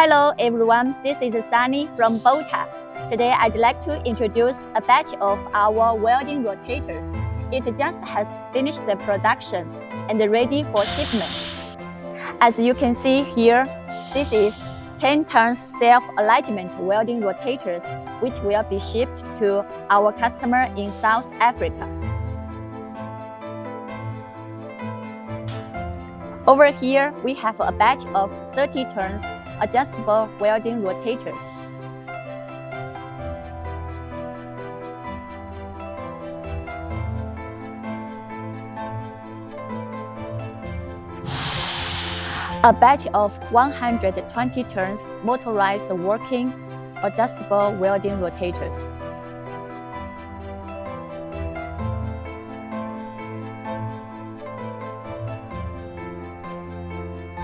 Hello everyone, this is Sunny from Bota. Today I'd like to introduce a batch of our welding rotators. It just has finished the production and ready for shipment. As you can see here, this is 10 turns self-alignment welding rotators, which will be shipped to our customer in South Africa. Over here, we have a batch of 30 turns adjustable welding rotators. A batch of 120 turns motorized working adjustable welding rotators.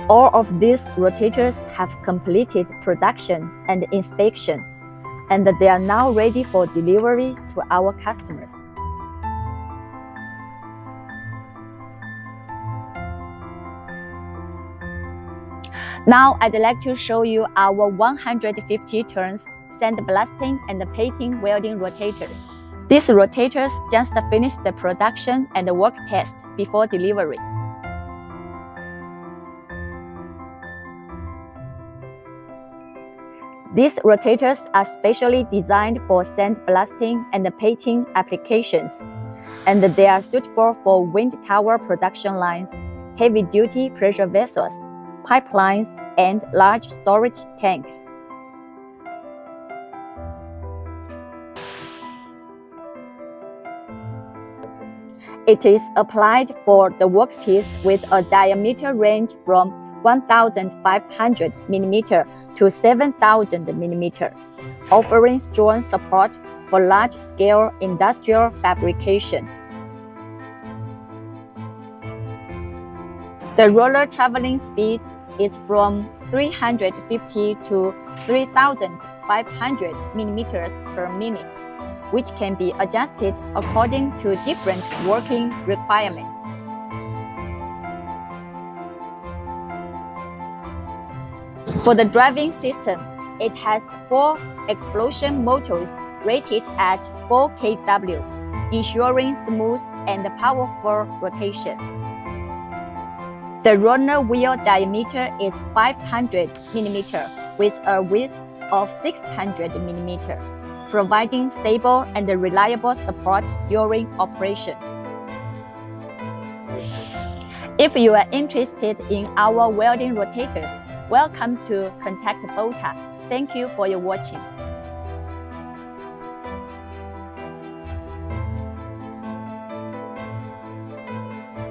All of these rotators have completed production and inspection, and they are now ready for delivery to our customers. Now I'd like to show you our 150 turns sandblasting and painting welding rotators. These rotators just finished the production and work test before delivery. These rotators are specially designed for sandblasting and painting applications, and they are suitable for wind tower production lines, heavy-duty pressure vessels, pipelines, and large storage tanks. It is applied for the workpiece with a diameter range from 1,500 mm to 7,000 mm, offering strong support for large-scale industrial fabrication. The roller traveling speed is from 350 to 3,500 mm per minute, which can be adjusted according to different working requirements. For the driving system, it has 4 explosion motors rated at 4 kW, ensuring smooth and powerful rotation. The roller wheel diameter is 500 mm with a width of 600 mm, providing stable and reliable support during operation. If you are interested in our welding rotators, welcome to contact Bota. Thank you for your watching.